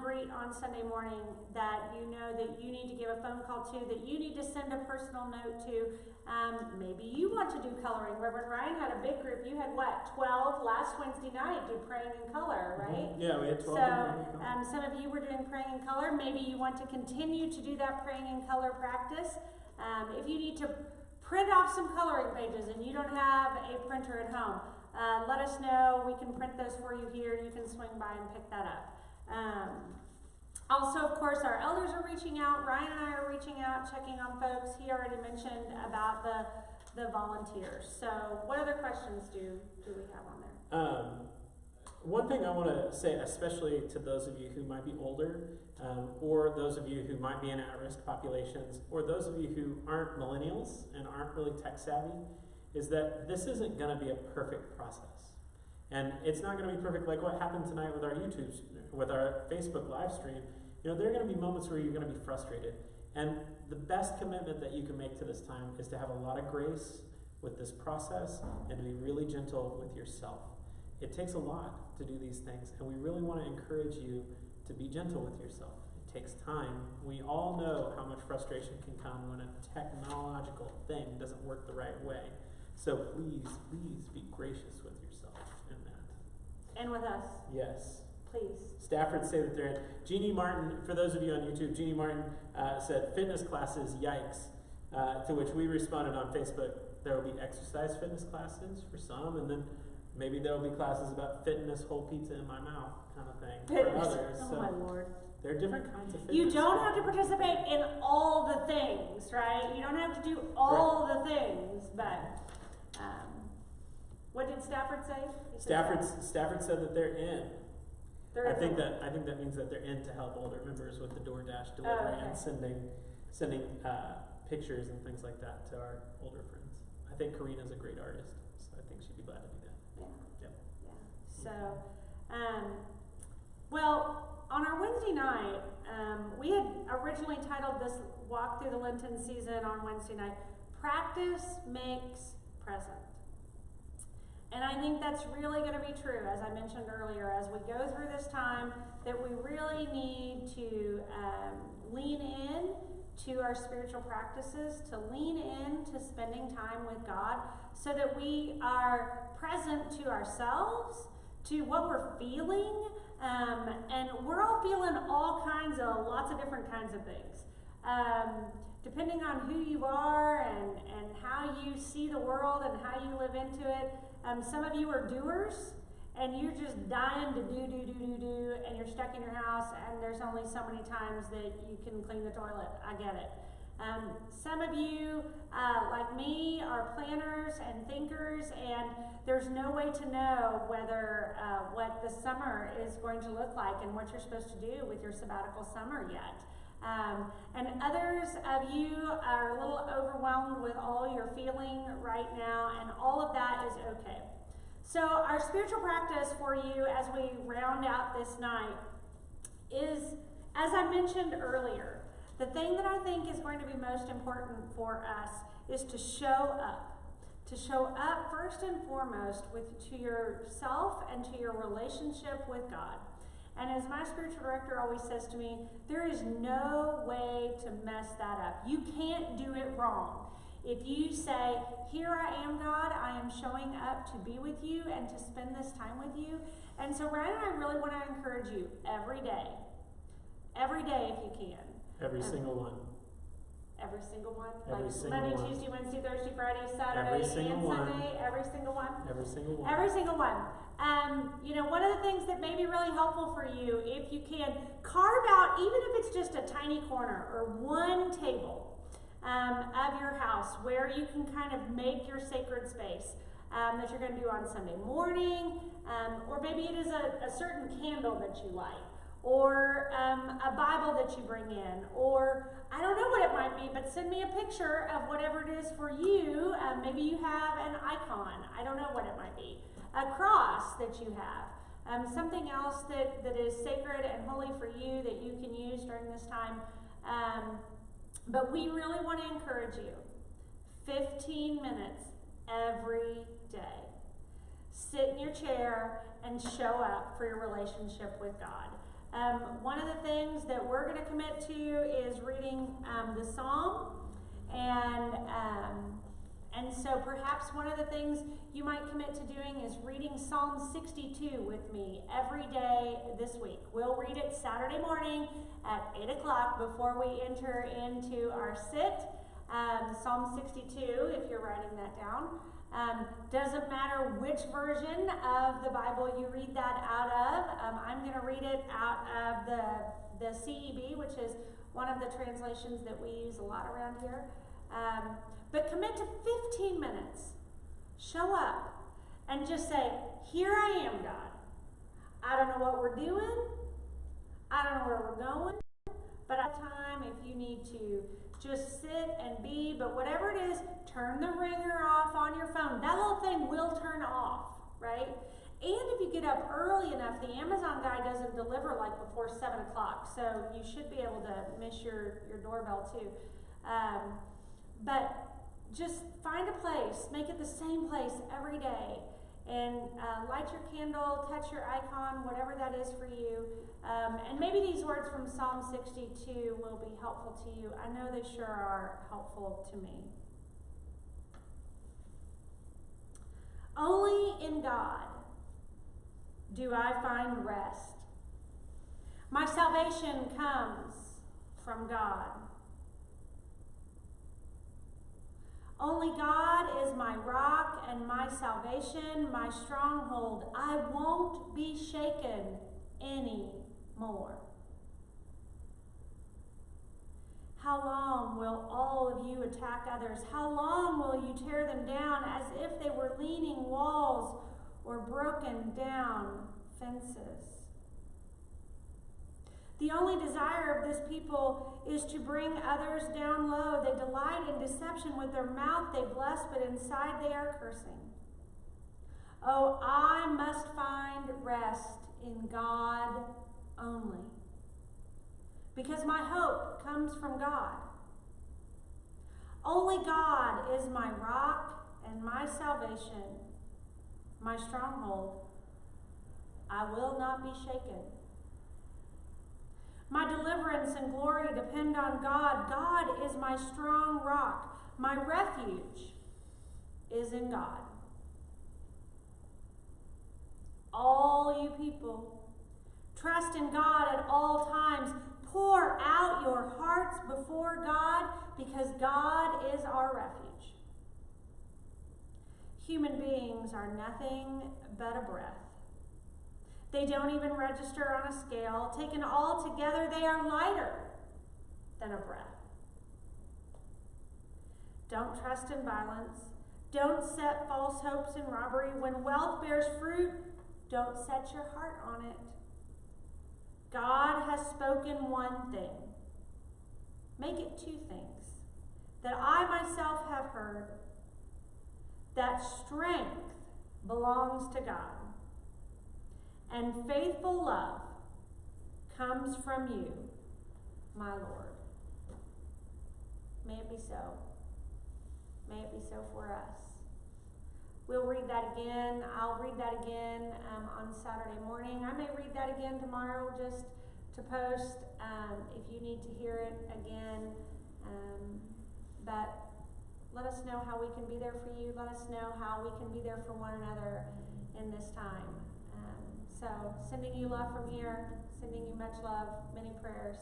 greet on Sunday morning that you know that you need to give a phone call to, that you need to send a personal note to? Maybe you want to do coloring. Reverend Ryan had a big group. You had what, 12 last Wednesday night do praying in color, right? Mm-hmm. Yeah, we had 12. So some of you were doing praying in color. Maybe you want to continue to do that praying in color practice. If you need to print off some coloring pages and you don't have a printer at home, let us know. We can print those for you here. You can swing by and pick that up. Also, of course, our elders are reaching out. Ryan and I are reaching out, checking on folks. He already mentioned about the volunteers. So what other questions do we have on there? One thing I want to say, especially to those of you who might be older, or those of you who might be in at-risk populations, or those of you who aren't millennials and aren't really tech savvy, is that this isn't going to be a perfect process. And it's not going to be perfect like what happened tonight with our YouTube, with our Facebook live stream. You know, there are going to be moments where you're going to be frustrated. And the best commitment that you can make to this time is to have a lot of grace with this process and to be really gentle with yourself. It takes a lot to do these things, and we really want to encourage you to be gentle with yourself. It takes time. We all know how much frustration can come when a technological thing doesn't work the right way. So please, please be gracious with yourself in that. And with us. Yes. Please. Stafford say that they're in. Jeannie Martin, for those of you on YouTube, Jeannie Martin said, fitness classes, yikes. To which we responded on Facebook, there will be exercise fitness classes for some, and then maybe there will be classes about fitness, whole pizza in my mouth kind of thing for others. Oh so my Lord. there are different kinds of fitness. You don't have to participate in all the things, right? You don't have to do all the things, but what did Stafford say? Stafford said that they're in. I think in. that means that they're in to help older members with the DoorDash delivery and sending pictures and things like that to our older friends. I think Karina's a great artist, so I think she'd be glad to do that. Yeah. Yep. Yeah. So, well, on our Wednesday night, we had originally titled this walk through the Lenten season on Wednesday night, Practice Makes Present. And I think that's really going to be true, as I mentioned earlier, as we go through this time, that we really need to lean in to our spiritual practices, to lean in to spending time with God, so that we are present to ourselves, to what we're feeling, and we're all feeling lots of different kinds of things. Depending on who you are and how you see the world and how you live into it. Some of you are doers, and you're just dying to do, and you're stuck in your house, and there's only so many times that you can clean the toilet. I get it. Some of you, like me, are planners and thinkers, and there's no way to know whether what the summer is going to look like and what you're supposed to do with your sabbatical summer yet. And others of you are a little overwhelmed with all you're feeling right now, and all of that is okay. So our spiritual practice for you as we round out this night is, as I mentioned earlier, the thing that I think is going to be most important for us is to show up. To show up first and foremost to yourself and to your relationship with God. And as my spiritual director always says to me, there is no way to mess that up. You can't do it wrong. If you say, here I am, God, I am showing up to be with you and to spend this time with you. And so Ryan and I really want to encourage you every day if you can. Every single one. Every single one? Every like single Monday, one. Tuesday, Wednesday, Thursday, Friday, Saturday, Every and single Sunday. one. Every single one? Every single one. Every single one. One of the things that may be really helpful for you, if you can, carve out, even if it's just a tiny corner or one table of your house where you can kind of make your sacred space that you're going to do on Sunday morning, or maybe it is a certain candle that you light, or a Bible that you bring in, or I don't know what it might be, but send me a picture of whatever it is for you. Maybe you have an icon. I don't know what it might be. A cross that you have. Something else that is sacred and holy for you that you can use during this time. But we really want to encourage you. 15 minutes every day. Sit in your chair and show up for your relationship with God. One of the things that we're going to commit to is reading the Psalm, and so perhaps one of the things you might commit to doing is reading Psalm 62 with me every day this week. We'll read it Saturday morning at 8 o'clock before we enter into our sit. Psalm 62, if you're writing that down. Doesn't matter which version of the Bible you read that out of. I'm going to read it out of the CEB, which is one of the translations that we use a lot around here. But commit to 15 minutes. Show up and just say, here I am, God. I don't know what we're doing. I don't know where we're going. But at time, if you need to just sit and be, but whatever it is, turn the ringer off on your phone. That little thing will turn off, right? And if you get up early enough, the Amazon guy doesn't deliver like before 7 o'clock, so you should be able to miss your doorbell too. But just find a place, make it the same place every day, and light your candle, touch your icon, whatever that is for you. And maybe these words from Psalm 62 will be helpful to you. I know they sure are helpful to me. Only in God do I find rest. My salvation comes from God. Only God is my rock and my salvation, my stronghold. I won't be shaken anymore. How long will all of you attack others? How long will you tear them down as if they were leaning walls or broken down fences? The only desire of this people is to bring others down low. They delight in deception. With their mouth they bless, but inside they are cursing. Oh, I must find rest in God only, because my hope comes from God. Only God is my rock and my salvation, my stronghold. I will not be shaken. My deliverance and glory depend on God. God is my strong rock. My refuge is in God. All you people, trust in God at all times. Pour out your hearts before God, because God is our refuge. Human beings are nothing but a breath. They don't even register on a scale. Taken all together, they are lighter than a breath. Don't trust in violence. Don't set false hopes in robbery. When wealth bears fruit, don't set your heart on it. God has spoken one thing. Make it two things. That I myself have heard. That strength belongs to God. And faithful love comes from you, my Lord. May it be so. May it be so for us. We'll read that again. I'll read that again on Saturday morning. I may read that again tomorrow just to post if you need to hear it again. But let us know how we can be there for you. Let us know how we can be there for one another in this time. So, sending you love from here, sending you much love, many prayers.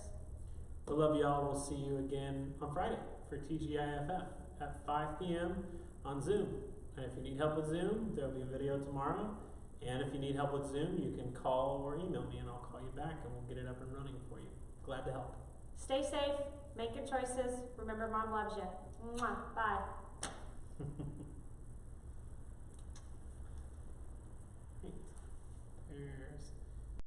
We love you all. We'll see you again on Friday for TGIFF at 5 p.m. on Zoom. And if you need help with Zoom, there'll be a video tomorrow. And if you need help with Zoom, you can call or email me and I'll call you back and we'll get it up and running for you. Glad to help. Stay safe, make good choices. Remember, Mom loves you. Mwah. Bye. There's